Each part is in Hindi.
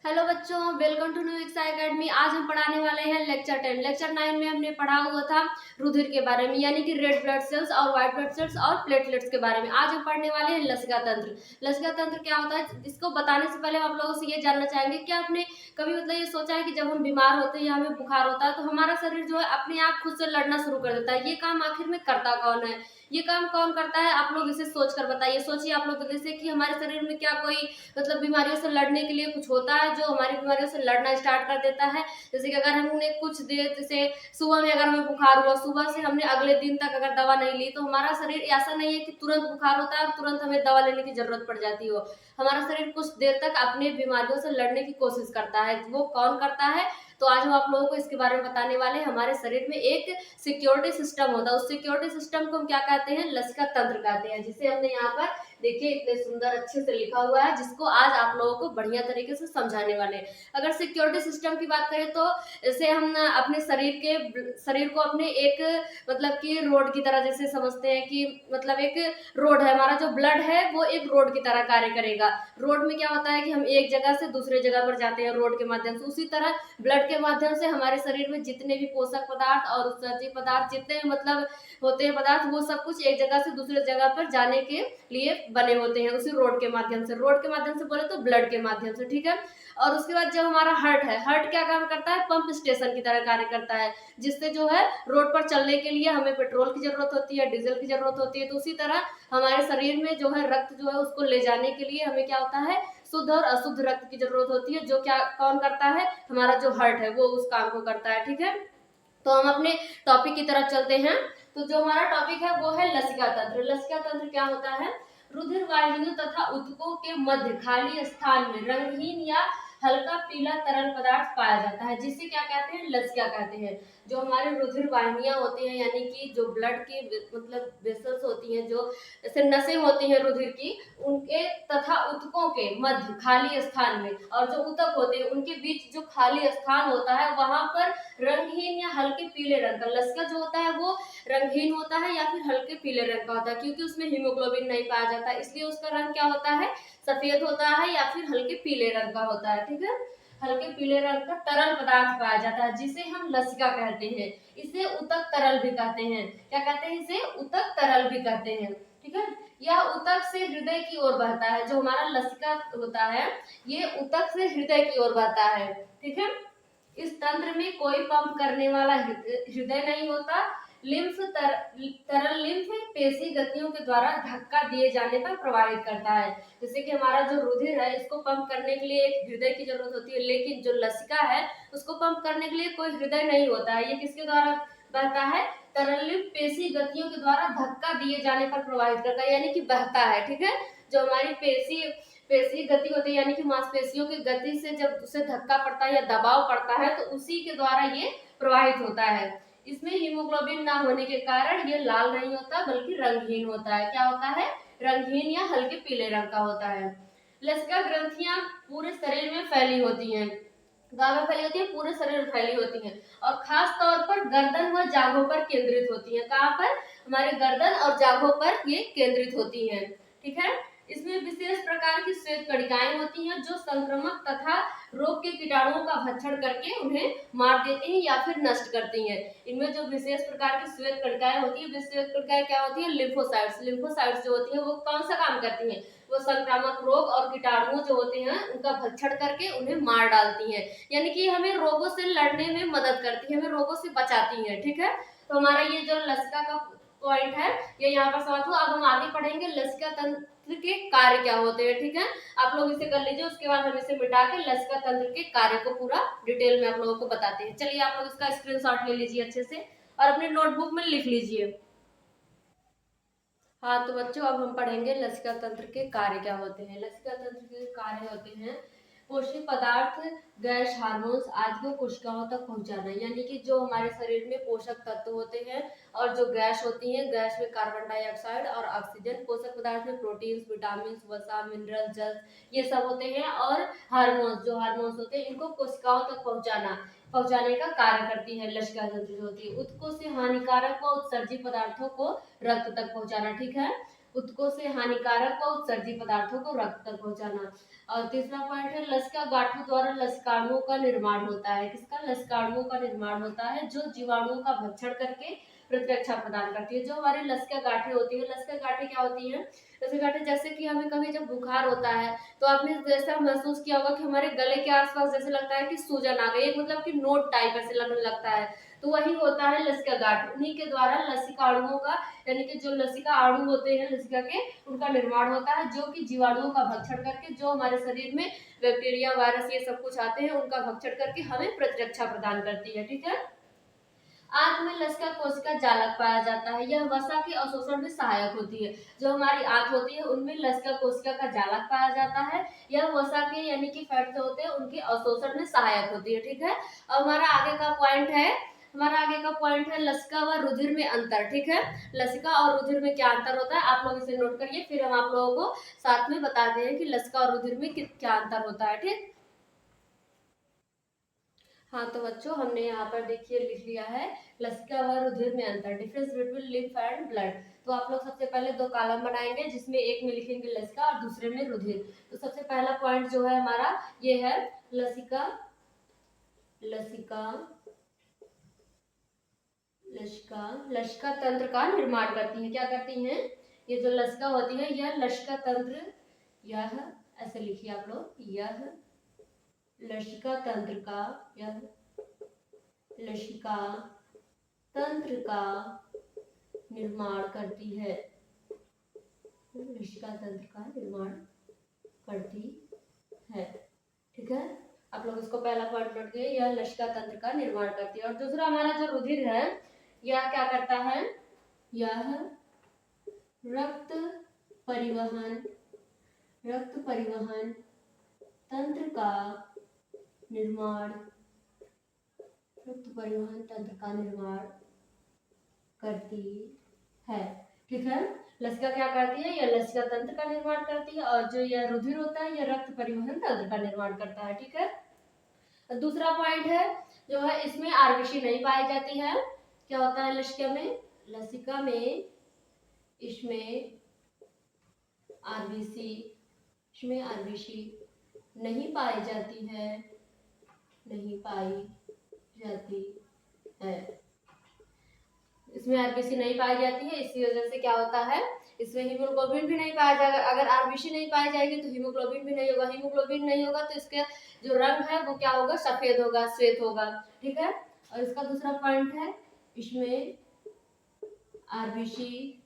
हेलो बच्चों, welcome to New Exa Academy. आज हम पढ़ाने वाले हैं लेक्चर 10। लेक्चर 9 में हमने पढ़ा हुआ था रुधिर के बारे में, यानी कि रेड ब्लड सेल्स और व्हाइट ब्लड सेल्स और प्लेटलेट्स के बारे में। आज हम पढ़ने वाले हैं लसिका तंत्र। लसिका तंत्र क्या होता है, इसको बताने से पहले हम आप लोगों से ये जानना चाहेंगे कि आपने कभी ये सोचा है कि जब हम बीमार होते हैं या हमें बुखार होता है तो हमारा शरीर जो है अपने आप खुद से लड़ना शुरू कर देता है। ये काम आखिर में करता कौन है, ये काम कौन करता है? आप लोग इसे सोच कर बताइए। सोचिए आप लोग जैसे कि हमारे शरीर में क्या कोई बीमारियों से लड़ने के लिए कुछ होता है जो हमारी बीमारियों से लड़ना स्टार्ट कर देता है। जैसे कि अगर हमने कुछ देर, जैसे सुबह में अगर हमें बुखार हुआ, सुबह से हमने अगले दिन तक अगर दवा नहीं ली तो हमारा शरीर ऐसा नहीं है कि तुरंत बुखार होता है और तुरंत हमें दवा लेने की जरूरत पड़ जाती हो। हमारा शरीर कुछ देर तक अपने बीमारियों से लड़ने की कोशिश करता है। वो कौन करता है? तो आज हम आप लोगों को इसके बारे में बताने वाले हैं। हमारे शरीर में एक सिक्योरिटी सिस्टम होता है, उस सिक्योरिटी सिस्टम को हम क्या कहते हैं? लसिका तंत्र कहते हैं, जिसे हमने यहाँ पर देखिए इतने सुंदर अच्छे से लिखा हुआ है, जिसको आज आप लोगों को बढ़िया तरीके से समझाने वाले हैं। अगर सिक्योरिटी सिस्टम की बात करें तो इसे हम अपने शरीर को अपने एक कि रोड की तरह जैसे समझते हैं कि एक रोड है, हमारा जो ब्लड है वो एक रोड की तरह कार्य करेगा। रोड में क्या होता है कि हम एक जगह से दूसरे जगह पर जाते हैं रोड के माध्यम से, उसी तरह ब्लड के माध्यम से हमारे शरीर में जितने भी पोषक पदार्थ और उत्सर्जित पदार्थ जितने होते हैं पदार्थ, वो सब कुछ एक जगह से दूसरे जगह पर जाने के लिए बने होते हैं उसी रोड के माध्यम से। रोड के माध्यम से बोले तो ब्लड के माध्यम से, ठीक है। और उसके बाद जब हमारा हार्ट है, हार्ट क्या काम करता है? पंप स्टेशन की तरह कार्य करता है, जिससे जो है रोड पर चलने के लिए हमें पेट्रोल की जरूरत होती है, डीजल की जरूरत होती है। तो उसी तरह हमारे शरीर में जो है रक्त जो है उसको ले जाने के लिए हमें क्या होता है? शुद्ध और अशुद्ध रक्त की जरूरत होती है, जो क्या कौन करता है? हमारा जो हार्ट है वो उस काम को करता है, ठीक है। तो हम अपने टॉपिक की तरफ चलते हैं। तो जो हमारा टॉपिक है वो है लसिका तंत्र। लसिका तंत्र क्या होता है? रुधिर वाहिनियों तथा ऊतकों के मध्य खाली स्थान में रंगहीन या हल्का पीला तरल पदार्थ पाया जाता है, जिसे क्या कहते हैं? लसिका कहते हैं। जो हमारे रुधिर वाहिनियां होती हैं, यानी कि जो ब्लड की वेसल्स होती हैं, जो जैसे नसें होती हैं रुधिर की, उनके तथा ऊतकों के मध्य खाली स्थान में, और जो ऊतक होते हैं उनके बीच जो खाली स्थान होता है वहां पर रंगहीन या हल्के पीले रंग का, लसिका जो होता है वो रंगहीन होता है या फिर हल्के पीले रंग का होता है, क्योंकि उसमें हीमोग्लोबिन नहीं पाया जाता, इसलिए उसका रंग क्या होता है? सफेद होता है या फिर हल्के पीले रंग का होता है, ठीक है। हल्के पीले रंग का तरल पदार्थ पाया जाता है, जिसे हम लसिका कहते हैं। इसे ऊतक तरल भी कहते हैं। क्या कहते हैं? इसे ऊतक तरल भी कहते हैं, ठीक है। यह ऊतक से हृदय की ओर बहता है। जो हमारा लसिका होता है ये ऊतक से हृदय की ओर बहता है, ठीक है। इस तंत्र में कोई पंप करने वाला हृदय नहीं होता। तरल लिम्फ पेशी गतियों के द्वारा धक्का दिए जाने पर प्रवाहित करता है। जैसे कि हमारा जो रुधिर है इसको पंप करने के लिए एक हृदय की जरूरत होती है, लेकिन जो लसिका है उसको पंप करने के लिए कोई हृदय नहीं होता है। ये किसके द्वारा बहता है? तरल लिम्फ पेशी गतियों के द्वारा धक्का दिए जाने पर प्रवाहित करता है, यानी कि बहता है, ठीक है। जो हमारी पेशी गति होती है, यानी कि मांसपेशियों की गति से जब उसे धक्का पड़ता है या दबाव पड़ता है तो उसी के द्वारा ये प्रवाहित होता है। इसमें हीमोग्लोबिन ना होने के कारण ये लाल नहीं होता बल्कि रंगहीन होता है। क्या होता है? रंगहीन या हल्के पीले रंग का होता है। लसिका ग्रंथियां पूरे शरीर में फैली होती हैं। कहाँ में फैली होती है? पूरे शरीर में फैली होती हैं, और खास तौर पर गर्दन व जांघों पर केंद्रित होती हैं। कहाँ पर? हमारे गर्दन और जांघों पर ये केंद्रित होती हैं, ठीक है। इसमें विशेष प्रकार की श्वेत कणिकाएं होती हैं जो संक्रमक तथा रोग के कीटाणुओं का भक्षण करके उन्हें मार देती हैं या फिर नष्ट करती हैं। इनमें जो विशेष प्रकार की श्वेत कणिकाएं होती है, श्वेत कणिकाएं क्या होती है? लिम्फोसाइट्स। लिम्फोसाइट्स जो होती हैं वो कौन सा काम करती हैं? वो संक्रामक रोग और कीटाणुओं जो होते हैं उनका भक्षण करके उन्हें मार डालती हैं, यानी कि हमें रोगों से लड़ने में मदद करती है, हमें रोगों से बचाती हैं, ठीक है। तो हमारा ये जो लसिका का पॉइंट है ये यहाँ पर समाप्त हुआ। अब हम आगे पढ़ेंगे लसिका तंत्र के कार्य क्या होते हैं, ठीक है। आप लोग इसे कर लीजिए, उसके बाद हम इसे मिटा के लसिका तंत्र के कार्य को पूरा डिटेल में आप लोगों को बताते हैं। चलिए आप लोग इसका स्क्रीनशॉट ले लीजिए अच्छे से और अपनी नोटबुक में लिख लीजिए। हाँ तो बच्चों अब हम पढ़ेंगे लसिका तंत्र के कार्य क्या होते हैं। लसिका तंत्र के कार्य होते हैं पोषक पदार्थ, गैस, हार्मोन्स आदि को कोशिकाओं तक पहुंचाना, यानी कि जो हमारे शरीर में पोषक तत्व होते हैं और जो गैस होती है, गैस में कार्बन डाइऑक्साइड और ऑक्सीजन, पोषक पदार्थ में प्रोटीन्स, विटामिन, वसा, मिनरल, जल, ये सब होते हैं, और हार्मोन्स, जो हार्मोन्स होते हैं इनको कोशिकाओं तक पहुंचाने का कार्य करती है लसिका तंत्र जो होती है। ऊतकों से हानिकारक व उत्सर्जित पदार्थों को रक्त तक पहुंचाना, ठीक है। ऊतकों से हानिकारक व उत्सर्जी पदार्थों को रक्त तक पहुंचाना। और तीसरा पॉइंट है लसिका गांठों द्वारा लसिकाणुओं का निर्माण होता है। किसका? लसिकाणुओं का निर्माण होता है जो जीवाणुओं का भक्षण करके प्रतिरक्षा प्रदान करती है। जो हमारी लसिका गांठें होती है, लसिका गांठें क्या होती है? लसिका गांठें जैसे कि हमें कभी जब बुखार होता है तो आपने जैसा महसूस किया होगा कि हमारे गले के आसपास जैसे लगता है कि सूजन आ गई, मतलब कि नोट टाइप ऐसे लगने लगता है, तो वही होता है लसिका गांठ। उन्हीं के द्वारा लसिका अणुओं का, यानी कि जो लसिका अणु होते हैं लसिका के, उनका निर्माण होता है जो कि जीवाणुओं का भक्षण करके, जो हमारे शरीर में बैक्टीरिया वायरस ये सब कुछ आते हैं उनका भक्षण करके हमें प्रतिरक्षा प्रदान करती है। ठीक है। आंत में लसिका कोशिका जालक पाया जाता है। यह वसा के अवशोषण में सहायक होती है। जो हमारी आंत होती है उनमें लसिका कोशिका का जालक पाया जाता है। यह वसा के यानी कि फैट जो होते हैं उनके अवशोषण में सहायक होती है। ठीक है। और हमारा आगे का पॉइंट है लसिका व रुधिर में अंतर। ठीक है। लसिका और रुधिर में क्या अंतर होता है आप लोग इसे नोट करिए, फिर हम आप लोगों को साथ में बताते हैं कि लसिका और रुधिर में क्या अंतर होता है। ठीक। हाँ तो बच्चों हमने यहाँ पर देखिए लिख लिया है लसिका व रुधिर में अंतर, difference between lymph and blood. तो आप लोग सबसे पहले दो कॉलम बनाएंगे जिसमें एक में लिखेंगे लसिका और दूसरे में रुधिर। तो सबसे पहला पॉइंट जो है हमारा ये है लसिका। लसिका लसिका लसिका तंत्र का निर्माण करती है। क्या करती हैं? ये जो लसिका होती है यह लसिका तंत्र, यह ऐसे लिखिए आप लोग, यह लसिका तंत्र का, यह लसिका तंत्र का निर्माण करती है। लसिका तंत्र का निर्माण करती है। ठीक है। आप लोग इसको पहला पॉइंट नोट किए, यह लसिका तंत्र का निर्माण करती है। और दूसरा हमारा जो रुधिर है यह क्या करता है? यह रक्त परिवहन तंत्र का निर्माण करती है। ठीक है। लसिका क्या करती है? यह लसिका तंत्र का निर्माण करती है और जो यह रुधिर होता है यह रक्त परिवहन तंत्र का निर्माण करता है। ठीक है। दूसरा पॉइंट है जो है इसमें आरबीसी नहीं पाई जाती है। क्या होता है लसिका में? लसिका में इसमें आरबीसी नहीं पाई जाती है। इसमें आरबीसी नहीं पाई जाती है, इसी वजह से क्या होता है इसमें हीमोग्लोबिन भी नहीं पाया जाएगा। अगर आरबीसी नहीं पाई जाएगी तो हीमोग्लोबिन भी नहीं होगा, हीमोग्लोबिन नहीं होगा तो इसके जो रंग है वो क्या होगा? सफेद होगा, श्वेत होगा। ठीक है। और इसका दूसरा पॉइंट है इसमें आरबीसी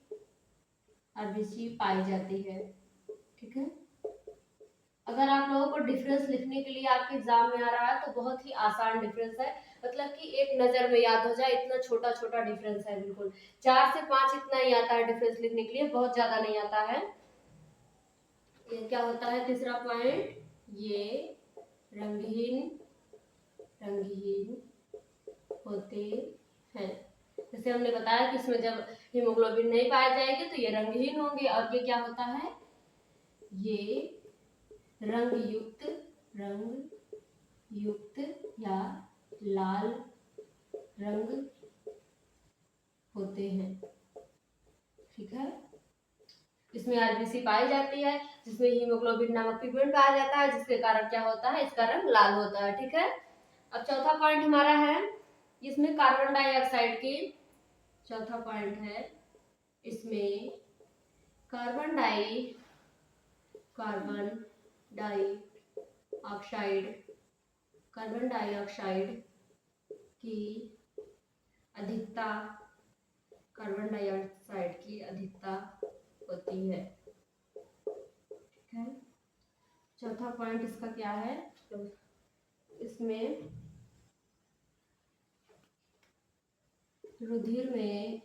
पाई जाती है। ठीक है। अगर आप लोगों को डिफरेंस लिखने के लिए आपके एग्जाम में आ रहा है तो बहुत ही आसान डिफरेंस है, मतलब कि एक नजर में याद हो जाए, इतना छोटा छोटा डिफरेंस है, बिल्कुल 4 से 5 इतना ही आता है डिफरेंस लिखने के लिए, बहुत ज्यादा नहीं आता है। ये क्या होता है तीसरा पॉइंट? ये रंगहीन होते हैं। जैसे हमने बताया कि इसमें जब हीमोग्लोबिन नहीं पाई जाएगी तो ये रंगहीन होंगे, और ये क्या होता है? ये रंग युक्त या लाल रंग होते हैं। ठीक है। इसमें आरबीसी पाई जाती है जिसमें हीमोग्लोबिन नामक पिगमेंट पाया जाता है जिसके कारण क्या होता है? इसका रंग लाल होता है। ठीक है। अब चौथा पॉइंट हमारा है इसमें कार्बन डाइऑक्साइड की, चौथा पॉइंट है इसमें कार्बन डाइऑक्साइड की अधिकता होती है। ठीक है। चौथा पॉइंट इसका क्या है? तो इसमें रुधिर में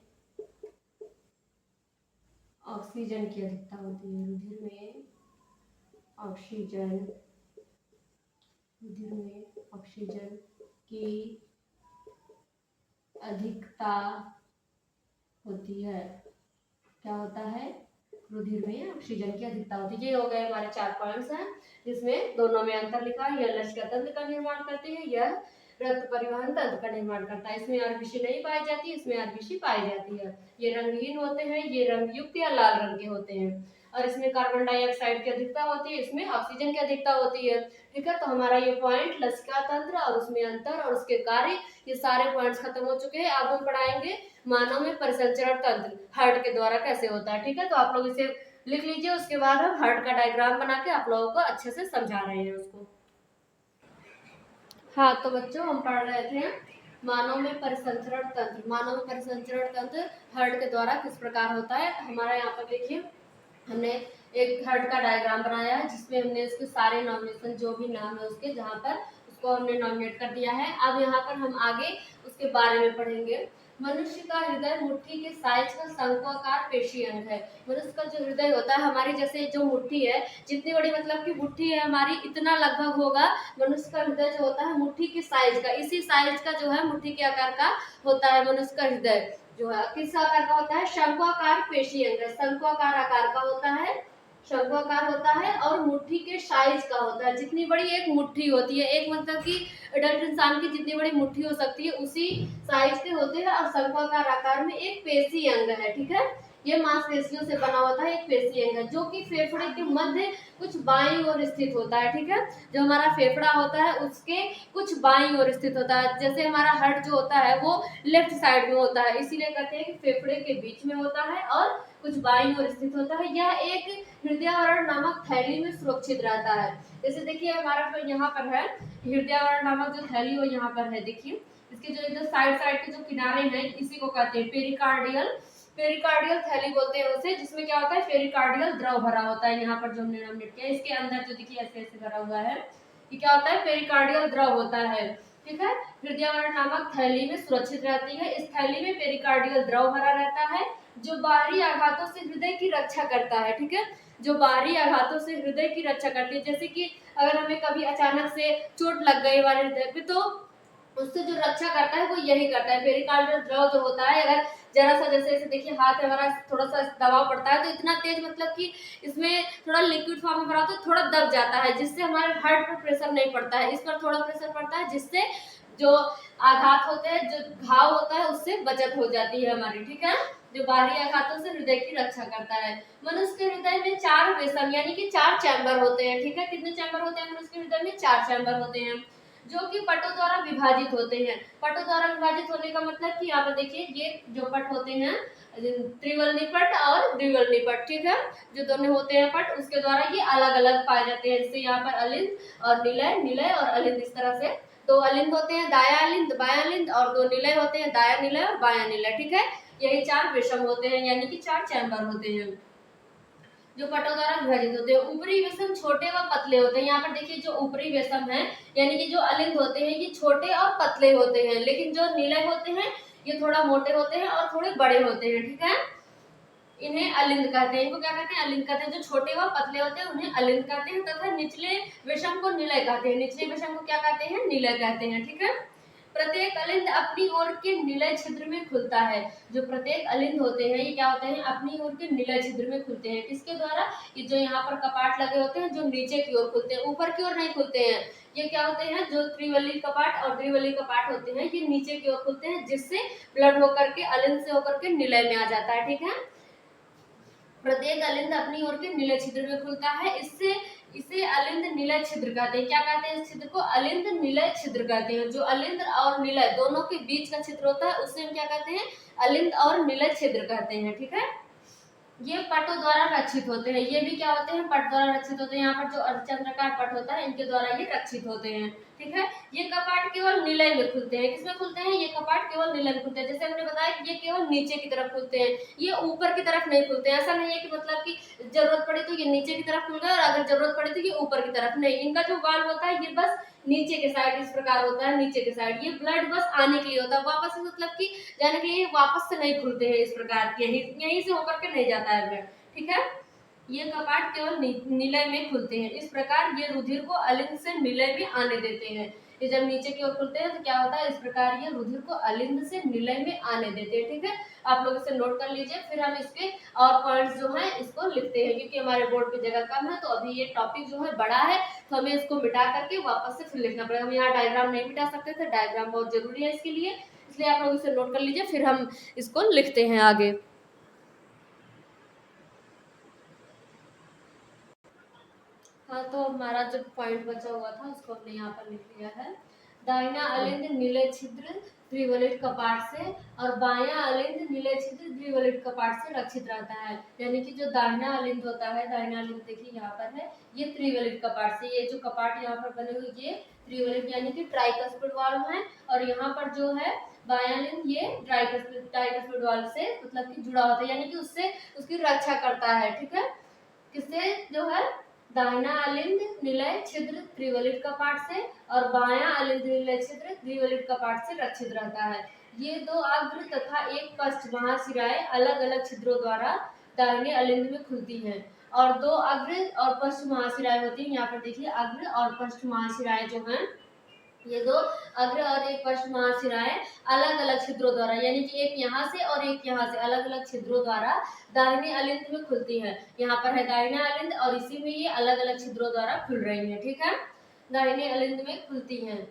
ऑक्सीजन की अधिकता होती है। रुधिर में ऑक्सीजन की अधिकता होती है। क्या होता है? रुधिर में ऑक्सीजन की अधिकता होती है। ये हो गए हमारे 4 पॉइंट्स हैं जिसमें दोनों में अंतर लिखा है। यह लसिका तंत्र का निर्माण करती है, यह रक्त परिवहन तंत्र का निर्माण करता है। इसमें आरबीसी नहीं पाई जाती, इसमें आरबीसी पाई जाती है। ये रंगहीन होते हैं, ये रंग युक्त या लाल रंग के होते हैं, और इसमें कार्बन डाइऑक्साइड की अधिकता होती है, इसमें ऑक्सीजन की अधिकता होती है। ठीक है, तो हमारा ये पॉइंट लसिका तंत्र और उसमें अंतर और उसके कार्य, ये सारे पॉइंट्स खत्म हो चुके हैं। अब हम पढ़ाएंगे मानव में परिसंचरण तंत्र हार्ट के द्वारा कैसे होता है। ठीक है, तो आप लोग इसे लिख लीजिए, उसके बाद हम हार्ट का डायग्राम बना के आप लोगों को अच्छे से समझा रहे हैं उसको। हाँ, तो बच्चों हम पढ़ रहे थे मानव में परिसंचरण तंत्र। मानव में परिसंचरण तंत्र हार्ट के द्वारा किस प्रकार होता है। हमारा यहाँ पर देखिए हमने एक हार्ट का डायग्राम बनाया है, जिसमें हमने उसके सारे नॉमिनेशन जो भी नाम है उसके, जहाँ पर उसको हमने नॉमिनेट कर दिया है। अब यहाँ पर हम आगे उसके बारे में पढ़ेंगे। मनुष्य का हृदय मुट्ठी के साइज का शंक्वाकार पेशी अंग है। मनुष्य का जो हृदय होता है, हमारी जैसे जो मुट्ठी है, जितनी बड़ी मतलब कि मुट्ठी है हमारी, इतना लगभग होगा मनुष्य का हृदय जो होता है, मुट्ठी के साइज का, इसी साइज का जो है मुट्ठी के आकार का होता है मनुष्य का हृदय। जो है किस आकार का होता है, शंक्वाकार पेशी अंग, शंक्वाकार आकार का होता है, शंक्वाकार होता है और मुट्ठी के साइज का होता है। जितनी बड़ी एक मुट्ठी होती है, एक मतलब कि अडल्ट इंसान की जितनी बड़ी मुट्ठी हो सकती है उसी साइज के होते हैं, और शंक्वाकार आकार में एक पेशी अंग है। ठीक है, ये मांसपेशियों से बना होता है एक पेशी अंग है, जो कि फेफड़े के मध्य कुछ बाईं ओर स्थित होता है। ठीक है, जो हमारा फेफड़ा होता है उसके कुछ बाईं ओर स्थित होता है। जैसे हमारा हार्ट जो होता है वो लेफ्ट साइड में होता है, इसीलिए कहते हैं कि फेफड़े के बीच में होता है और कुछ बाईं ओर स्थित होता है। यह एक हृदयावरण नामक थैली में सुरक्षित रहता है। जैसे देखिए हमारा तो यहाँ पर है हृदयावरण नामक जो थैली वो यहाँ पर है, देखिए इसके जो इधर साइड साइड के जो किनारे हैं इसी को कहते हैं पेरिकार्डियल, पेरिकार्डियल थैली बोलते हैं उसे, जिसमें क्या होता है पेरिकार्डियल द्रव भरा होता है। यहाँ पर जो हमने नॉमिनेट किया इसके अंदर जो देखिए ऐसे ऐसे भरा हुआ है, ये क्या होता है पेरिकार्डियल द्रव होता है। ठीक है, हृदयावरण नामक थैली में सुरक्षित रहती है। इस थैली में पेरिकार्डियल द्रव भरा रहता है, जो बाहरी आघातों से हृदय की रक्षा करता है। ठीक है, जो बाहरी आघातों से हृदय की रक्षा करती है, जैसे कि अगर हमें कभी अचानक से चोट लग गई हमारे हृदय पे, तो उससे जो रक्षा करता है वो यही करता है। पेरिकार्डियल द्रव जो होता है, अगर जरा सा जैसे ऐसे देखिए हाथ हमारा थोड़ा सा दबाव पड़ता है तो इतना तेज मतलब कि इसमें थोड़ा लिक्विड फॉर्म में भरा होता है, थोड़ा दब जाता है, जिससे हमारे हार्ट पर प्रेशर नहीं पड़ता है, इस पर थोड़ा प्रेशर पड़ता है, जिससे जो आघात होते हैं, जो घाव होता है, उससे बचत हो जाती है हमारी। ठीक है, जो बाहरी आघातों से हृदय की रक्षा करता है। मनुष्य के हृदय में 4 वेसम यानी कि 4 चैम्बर होते हैं। ठीक है, कितने चैम्बर होते हैं मनुष्य के हृदय में, 4 चैम्बर होते हैं, जो कि पटों द्वारा विभाजित होते हैं। पटों द्वारा विभाजित होने का मतलब कि यहाँ पर देखिए ये जो पट होते हैं त्रिवलनी पट और द्विवलनी पट। ठीक है, जो दोनों होते हैं पट, उसके द्वारा ये अलग अलग पाए जाते हैं। जैसे यहाँ पर अलिंद और निलय, निलय और अलिंद, इस तरह से 2 अलिंद होते हैं, दाया अलिंद बाया अलिंद, और 2 निलय होते हैं, दाया निलय और बाया निलय। ठीक है, यही 4 विषम होते हैं यानी कि 4 चैम्बर होते हैं जो पटों द्वारा विभाजित होते हैं। ऊपरी वेसम छोटे व पतले होते हैं। यहाँ पर देखिए जो ऊपरी वेसम है यानी कि जो अलिंद होते हैं ये छोटे और पतले होते हैं, लेकिन जो निलय होते हैं ये थोड़ा मोटे होते हैं और थोड़े बड़े होते हैं। ठीक है, इन्हें अलिंद कहते हैं। इनको क्या कहते हैं, अलिंद कहते हैं। जो छोटे व पतले होते हैं उन्हें अलिंद कहते हैं, तथा निचले विषम को निलय कहते हैं। निचले विषम को क्या कहते हैं, निलय कहते हैं। ठीक है, प्रत्येक अलिंद अपनी ओर के निलय छिद्र में खुलता है। जो प्रत्येक अलिंद होते हैं ये क्या होते हैं, अपनी ओर के निलय छिद्र में खुलते हैं। किसके द्वारा, ये जो यहाँ पर कपाट लगे होते हैं जो नीचे की ओर खुलते हैं, ऊपर की ओर नहीं खुलते हैं। ये क्या होते हैं, जो त्रिवली कपाट और द्विवली कपाट होते हैं ये नीचे की ओर खुलते हैं, जिससे ब्लड होकर के अलिंद से होकर के निलय में आ जाता है। ठीक है, प्रत्येक अलिंद अपनी ओर के निलय छिद्र में खुलता है, इसे अलिंद निलय छिद्र कहते हैं। क्या कहते हैं इस छिद्र को, अलिंद निलय छिद्र कहते हैं। जो अलिंद और निलय दोनों के बीच का छिद्र होता है उसे हम क्या कहते हैं, अलिंद और निलय छिद्र कहते हैं। ठीक है, ये पटों द्वारा रक्षित होते हैं। ये भी क्या होते हैं, पट द्वारा रक्षित होते हैं। यहाँ पर जो अर्धचंद्राकार पट होता है इनके द्वारा ये रक्षित होते हैं। ठीक है, ये कपाट केवल निलय में खुलते हैं। किसमें खुलते हैं, ये कपाट केवल निलय में खुलते हैं। जैसे हमने बताया कि ये केवल नीचे की तरफ खुलते हैं, ये ऊपर की तरफ नहीं खुलते हैं। ऐसा नहीं है कि मतलब कि जरूरत पड़े तो ये नीचे की तरफ खुल गए और अगर जरूरत पड़े तो ये ऊपर की तरफ, नहीं, इनका जो वाल्व होता है ये बस नीचे के साइड इस प्रकार होता है, नीचे के साइड। ये ब्लड बस आने के लिए होता है, वापस मतलब कि जाने के लिए वापस से नहीं खुलते हैं इस प्रकार के, यहीं से होकर के नहीं जाता है ब्लड। ठीक है, ये कपाट केवल निलय में खुलते हैं। इस प्रकार ये रुधिर को अलिंद से निलय में आने देते हैं। ये जब नीचे की ओर खुलते हैं तो क्या होता है, इस प्रकार ये रुधिर को अलिंद से निलय में आने देते हैं। ठीक है, आप लोग इसे नोट कर लीजिए। फिर हम इसके और पॉइंट्स जो हैं इसको लिखते हैं, क्योंकि हमारे बोर्ड पे जगह कम है, तो अभी ये टॉपिक जो है बड़ा है, तो हमें इसको मिटा करके वापस से फिर लिखना पड़ेगा। हम यहाँ डायग्राम नहीं मिटा सकते थे, डायग्राम बहुत जरूरी है इसके लिए, इसलिए आप लोग इसे नोट कर लीजिए, फिर हम इसको लिखते हैं आगे। हाँ, तो हमारा जो पॉइंट बचा हुआ था उसको हमने यहाँ पर लिख लिया है। दाहिना अलिंद निलय छिद्र त्रिवलित कपाट से और बायां अलिंद निलय छिद्र द्विवलित कपाट से रक्षित रहता है। यानी कि जो दाहिना अलिंद होता है, दाहिना अलिंद देखिए यहाँ पर है, ये त्रिवलित कपाट से, ये जो कपाट यहाँ पर बने हुए ये त्रिवलित यानी कि ट्राइकस्पिड वाल्व है, और यहाँ पर जो है बायां अलिंद ये ट्राइकस्पिड वाल्व से मतलब कि जुड़ा होता है, यानी कि उससे उसकी रक्षा करता है। ठीक है, किससे, जो है दाहिना अलिंद निलय छिद्र त्रिवलित कपाट से और बायां अलिंद निलय छिद्र द्विवलित कपाट से रक्षित रहता है। ये दो अग्र तथा एक पश्च महाशिराएं अलग अलग छिद्रों द्वारा दाहिने अलिंद में खुलती हैं, और दो अग्र और पश्च महाशिराएं होती हैं। यहाँ पर देखिए अग्र और पश्च महाशिराएं जो हैं, ये दो अग्र और एक पश्च महाशिराएं अलग अलग छिद्रों द्वारा, यानी कि एक यहाँ से और एक यहाँ से अलग अलग छिद्रों द्वारा दाहिने अलिंद में खुलती है। यहाँ पर है दाहिना अलिंद और इसी में ये अलग अलग छिद्रों द्वारा खुल रही है। ठीक है, दाहिने अलिंद में खुलती है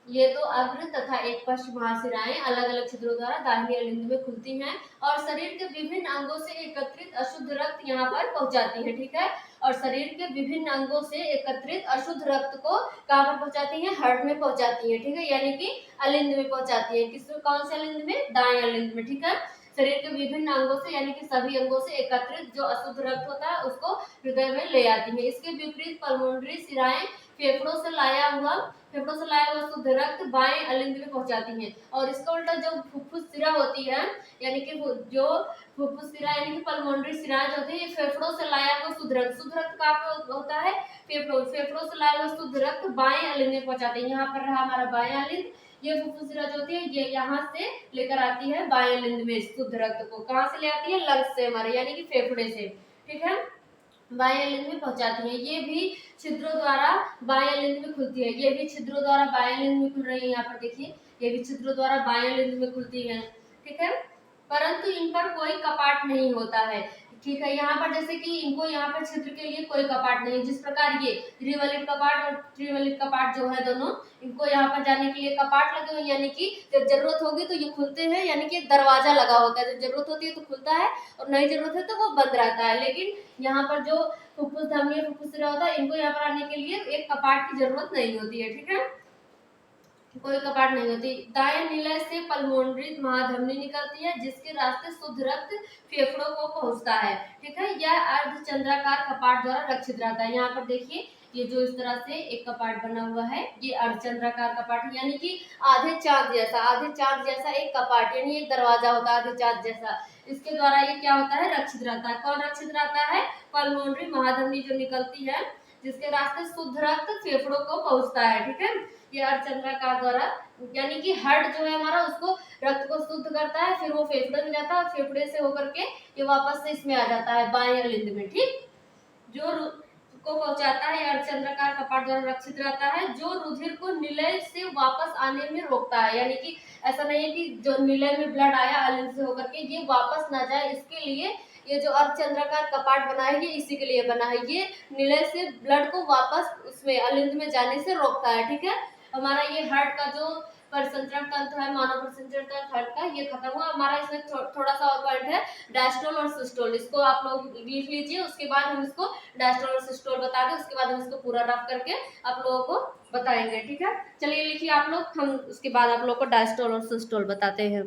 ये दो अग्र तथा एक पश्च महाशिराएं अलग अलग छिद्रों द्वारा दाहिने अलिंद में खुलती हैं और शरीर के विभिन्न अंगों से एकत्रित अशुद्ध रक्त यहाँ पर पहुंचाती है। ठीक है, और शरीर के विभिन्न अंगों से एकत्रित अशुद्ध रक्त को कहाँ पर पहुंचाती है, हार्ट में पहुंचाती है। ठीक है, यानी कि अलिंद में पहुंचाती है। किसमें, कौन से अलिंद में, दाएं अलिंद में। ठीक है, शरीर के विभिन्न अंगों से यानी कि सभी अंगों से एकत्रित जो अशुद्ध रक्त होता है उसको हृदय में ले आती है। इसके विपरीत पल्मोनरी शिराएं फेफड़ों से लाया हुआ शुद्ध रक्त बाएं अलिंद में पहुंचाती है, और इसका उल्टा जो फुफ्फुस शिरा होती है, यानी कि जो फुफ्फुस शिरा यानी कि पल्मोनरी शिराएं जो होती है, ये फेफड़ों से लाया हुआ शुद्ध रक्त कहाँ पे होता है, फेफड़ों से लाया हुआ शुद्ध रक्त बाएं अलिंद में पहुंचाते हैं। यहाँ पर रहा हमारा बायां अलिंद, ये फुफ्फुस शिरा जो होती है ये यहाँ से लेकर आती है बाएं अलिंद में शुद्ध रक्त को। कहाँ से ले आती है, लंग्स से हमारे, यानी कि फेफड़े से। ठीक है, बाएं अलिंद में पहुंचाती है। ये भी छिद्रों द्वारा बाएं अलिंद में खुलती है, ये भी छिद्रों द्वारा बाएं अलिंद में खुल रही है। यहाँ पर देखिए ये भी छिद्रों द्वारा बाएं अलिंद में खुलती है। ठीक है, परंतु इन पर कोई कपाट नहीं होता है। ठीक है, यहाँ पर जैसे कि इनको यहाँ पर छिद्र के लिए कोई कपाट नहीं, जिस प्रकार ये द्विवलित कपाट और त्रिवलित कपाट जो है दोनों, इनको यहाँ पर जाने के लिए कपाट लगे हुए, यानी कि जब जरूरत होगी तो ये खुलते हैं, यानी कि एक दरवाजा लगा होता है, जब जरूरत होती है तो खुलता है और नहीं जरूरत है तो वो बंद रहता है। लेकिन यहाँ पर जो फुफ्फुस धमनी फुफ्फुस शिरा होता है, इनको यहाँ पर आने के लिए एक कपाट की जरूरत नहीं होती है। ठीक है, कोई कपाट नहीं होती। दाएं निलय से पल्मोनरी महाधमनी निकलती है, जिसके रास्ते शुद्ध रक्त फेफड़ों को पहुंचता है। ठीक है, यह अर्धचंद्राकार कपाट द्वारा रक्षित रहता है। यहाँ पर देखिए ये जो इस तरह से एक कपाट बना हुआ है, ये अर्धचंद्राकार कपाट है, यानी कि आधे चांद जैसा एक कपाट, यानी एक दरवाजा होता है आधे चांद जैसा। इसके द्वारा ये क्या होता है, रक्षित रहता है। कौन रक्षित रहता है, पल्मोनरी महाधमनी जो निकलती है, जिसके रास्ते शुद्ध रक्त फेफड़ों को पहुंचता है। ठीक है, ये अर्धचंद्राकार द्वारा, यानी कि हार्ट जो है हमारा उसको रक्त को शुद्ध करता है, फिर वो फेफड़े में जाता है और फेफड़े से होकर के ये वापस से इसमें आ जाता है बाएं अलिंद में। ठीक, जो को पहुंचाता है, अर्धचंद्राकार कपाट द्वारा रक्षित रहता है, जो रुधिर को निलय से वापस आने में रोकता है। यानी कि ऐसा नहीं है कि जो निलय में ब्लड आया अलिंद से होकर के ये वापस ना जाए, इसके लिए ये जो अर्धचंद्राकार कपाट बना है ये इसी के लिए बना है। ये निलय से ब्लड को वापस उसमें अलिंद में जाने से रोकता है। ठीक है, हमारा ये हार्ट का जो परिसंचरण तंत्र है, मानव परिसंचरण तंत्र हार्ट का, ये खत्म हुआ। हमारा इसमें थोड़ा सा और पॉइंट है, डायस्टोल और सिस्टोल, इसको आप लोग लिख लीजिए, उसके बाद हम इसको डायस्टोल और सिस्टोल बता दें, उसके बाद हम इसको पूरा रफ करके आप लोगों को बताएंगे। ठीक है, चलिए लिखिए आप लोग, हम उसके बाद आप लोग को डायस्टोल और सिस्टोल बताते हैं।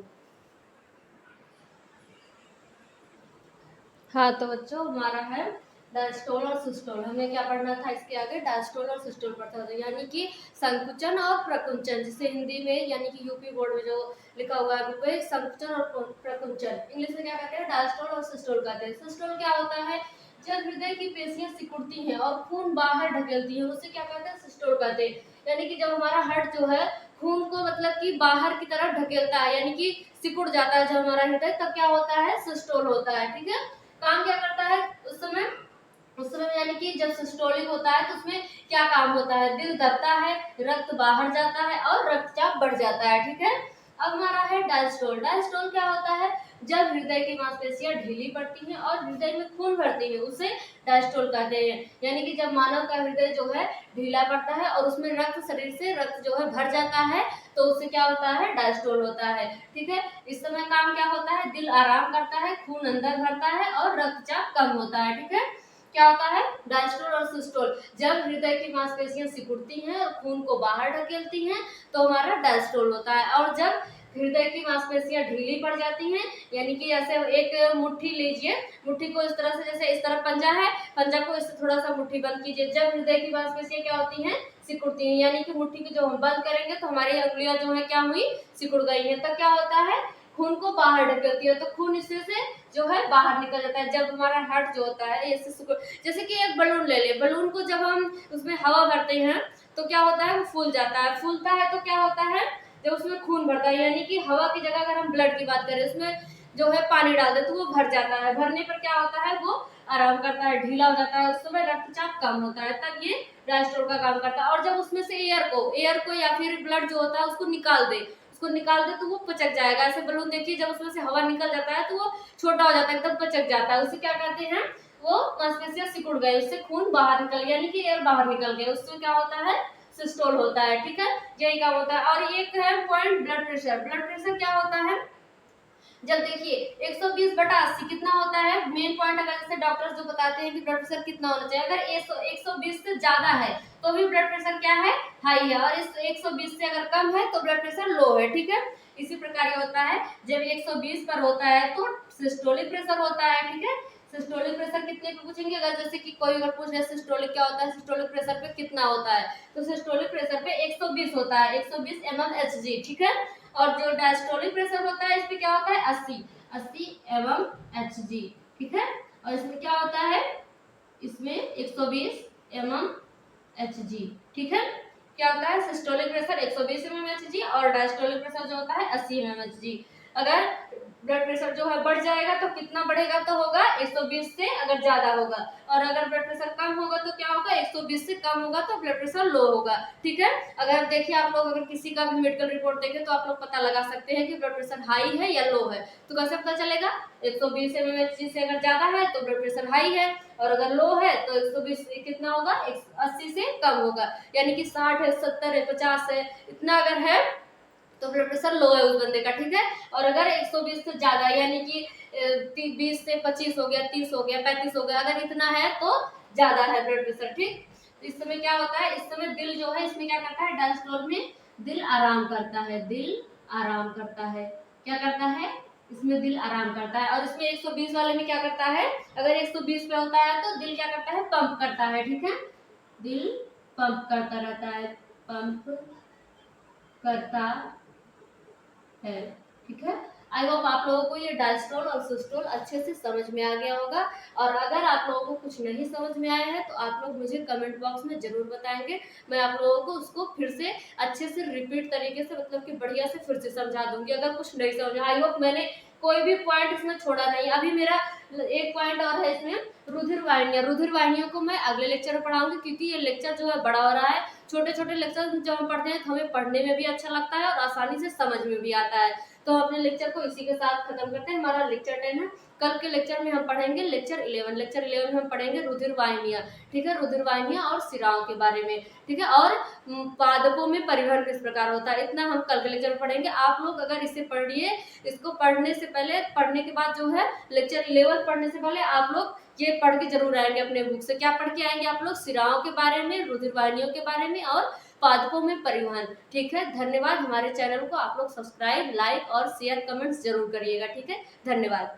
हाँ, तो बच्चों हमारा है डायस्टोल और सिस्टोल। हमें क्या पढ़ना था इसके आगे, डायस्टोल और सिस्टोल पढ़ता था, यानी कि संकुचन और प्रकुंचन, जिसे हिंदी में यानी कि यूपी बोर्ड में जो लिखा हुआ है वो संकुचन और प्रकुंचन, इंग्लिश में क्या कहते हैं, डायस्टोल और सिस्टोल कहते हैं। सिस्टोल क्या होता है, जब हृदय की पेशियां सिकुड़ती हैं और खून बाहर ढकेलती है, उसे क्या कहते हैं, सिस्टोल कहते हैं। यानी कि जब हमारा हार्ट जो है खून को मतलब कि बाहर की तरफ ढकेलता है, यानी कि सिकुड़ जाता है जब हमारा हृदय, तब क्या होता है, सिस्टोल होता है। ठीक है, काम क्या करता है उस समय, उस समय यानी कि जब सिस्टोलिक होता है तो उसमें क्या काम होता है, दिल धड़कता है, रक्त बाहर जाता है और रक्तचाप बढ़ जाता है, ठीक है। अब हमारा है डायस्टोल। डायस्टोल क्या होता है, जब हृदय की मांसपेशियां ढीली पड़ती हैं और हृदय में खून भरती है उसे डायस्टोल कहते हैं। यानी कि जब मानव का हृदय जो है ढीला पड़ता है और उसमें रक्त, शरीर से रक्त जो है भर जाता है, तो उससे क्या होता है, डायस्टोल होता है, ठीक है। इस समय काम क्या होता है, दिल आराम करता है, खून अंदर भरता है और रक्तचाप कम होता है, ठीक है। क्या होता है, डायस्टोल और सिस्टोल। जब हृदय की मांसपेशियां सिकुड़ती हैं और खून को बाहर ढकेलती हैं तो हमारा डायस्टोल होता है। और जब हृदय की मांसपेशियां ढीली पड़ जाती हैं, यानी कि ऐसे एक मुट्ठी लीजिए, मुट्ठी को इस तरह से, जैसे इस तरह पंजा है, पंजा को इससे थोड़ा सा मुट्ठी बंद कीजिए। जब हृदय की मांसपेशियां क्या होती हैं, सिकुड़ती हैं, यानी कि मुट्ठी को जो हम बंद करेंगे तो हमारी अंगुलियां जो है क्या हुई, सिकुड़ गई हैं, तब क्या होता है, खून को बाहर ढकेलती है, तो खून इससे से जो है बाहर निकल जाता है। जब हमारा हार्ट जो होता है जैसे कि एक बलून ले ले, बलून को जब हम उसमें हवा भरते हैं तो क्या होता है, वो फूल जाता है, फूलता है तो क्या होता है, जब उसमें खून भरता है, यानी कि हवा की जगह अगर हम ब्लड की बात करें, उसमें जो है पानी डाल दे तो वो भर जाता है, भरने पर क्या होता है, वो आराम करता है, ढीला हो जाता है, उस समय रक्तचाप कम होता है, तब ये डायस्टोल का काम करता है। और जब उसमें से एयर को या फिर ब्लड जो होता है उसको निकाल दे, तो वो पचक जाएगा। ऐसे बलून देखिए, जब उसमें से हवा निकल जाता है तो वो छोटा हो जाता है, एकदम पचक जाता है, उसे क्या कहते हैं, वो मांसपेशियां सिकुड़ गए, उससे खून बाहर निकल गया, यानी कि एयर बाहर निकल गया, उससे क्या होता है, सिस्टोल होता है, ठीक है। यही काम होता है। और एक है point blood pressure. Blood pressure क्या होता है, जब देखिए 120/80 कितना होता है, मेन पॉइंट अगर जैसे डॉक्टर्स जो बताते हैं कि ब्लड प्रेशर कितना होना चाहिए, अगर 120 से ज्यादा है तो भी ब्लड प्रेशर क्या है, हाई है, और इस 120 से अगर कम है तो ब्लड प्रेशर लो है, ठीक है। इसी प्रकार ये होता है, जब 120 पर होता है तो सिस्टोलिक प्रेशर होता है, ठीक है। सिस्टोलिक प्रेशर कितने पे पूछेंगे, अगर जैसे कि कोई अगर पूछ रहे सिस्टोलिक क्या होता है, सिस्टोलिक प्रेशर पे कितना होता है, तो सिस्टोलिक प्रेशर पे 120 होता है, 120 mmHg, ठीक है। और जो डायस्टोलिक प्रेशर होता है इस पे क्या होता है, 80 mmHg, ठीक है। और इसमें क्या होता है, इसमें 120 mmHg, ठीक है। क्या होता है, सिस्टोलिक प्रेशर 120 mmHg और डायस्टोलिक प्रेशर जो होता है 80 mmHg। अगर ब्लड प्रेशर जो है बढ़ जाएगा तो कितना बढ़ेगा, तो होगा 120 से अगर ज्यादा होगा, और अगर ब्लड प्रेशर कम होगा तो क्या होगा, 120 से कम होगा तो ब्लड प्रेशर लो होगा, ठीक है। अगर देखिए आप लोग अगर किसी का भी मेडिकल रिपोर्ट देखें तो आप लोग पता लगा सकते हैं कि ब्लड प्रेशर हाई है या लो है, तो कैसे पता चलेगा, 120 mmHg से अगर ज्यादा है तो ब्लड प्रेशर हाई है, और अगर लो है तो 120 कितना होगा, 80 से कम होगा, यानी कि 60 है, 70 है, 50 है, इतना अगर है तो ब्लड प्रेशर लो है उस बंदे का, ठीक है। और अगर 120 से ज्यादा, यानी कि 20 से 25 हो गया, 30 हो गया, 35 हो गया, अगर इतना है तो ज्यादा है ब्लड प्रेशर, ठीक। तो इस समय क्या होता है, इस समय दिल जो है इसमें क्या करता है, डायस्टोल में दिल आराम करता है, दिल आराम करता है, क्या करता है, इसमें दिल आराम करता है। और इसमें 120 वाले में क्या करता है, अगर 120 पे होता है तो दिल क्या करता है, पंप करता है, ठीक है, दिल पंप करता रहता है, पंप करता है, ठीक है। आई होप आप लोगों को ये डायस्टोल और सिस्टोल अच्छे से समझ में आ गया होगा, और अगर आप लोगों को कुछ नहीं समझ में आया है तो आप लोग मुझे कमेंट बॉक्स में जरूर बताएंगे, मैं आप लोगों को उसको फिर से अच्छे से रिपीट तरीके से, मतलब कि बढ़िया से फिर से समझा दूंगी अगर कुछ नहीं समझ। आई होप मैंने कोई भी पॉइंट इसमें छोड़ा नहीं। अभी मेरा एक पॉइंट और है इसमें, रुधिर वाहिनियां। रुधिर वाहिनियों को मैं अगले लेक्चर में पढ़ाऊंगी, क्योंकि ये लेक्चर जो है बड़ा हो रहा है। छोटे छोटे लेक्चर जब हम पढ़ते हैं तो हमें पढ़ने में भी अच्छा लगता है और आसानी से समझ में भी आता है। तो हम अपने लेक्चर को इसी के साथ खत्म करते हैं। हमारा लेक्चर 10 है, कल के लेक्चर में हम पढ़ेंगे लेक्चर 11। लेक्चर 11 में हम पढ़ेंगे रुधिर वाहिनियां, ठीक है, रुधिर वाहिनियां और सिराओं के बारे में, ठीक है। और पादपों में परिवहन किस प्रकार होता है, इतना हम कल के लेक्चर में पढ़ेंगे। आप लोग अगर इसे पढ़िए, इसको पढ़ने से पहले, पढ़ने के बाद जो है लेक्चर 11 पढ़ने से पहले आप लोग ये पढ़ के जरूर आएंगे अपने बुक से। क्या पढ़ के आएंगे आप लोग, सिराओं के बारे में, रुधिर वाहिनियों के बारे में और पादपों में परिवहन, ठीक है। धन्यवाद। हमारे चैनल को आप लोग सब्सक्राइब, लाइक और शेयर, कमेंट्स जरूर करिएगा, ठीक है। धन्यवाद।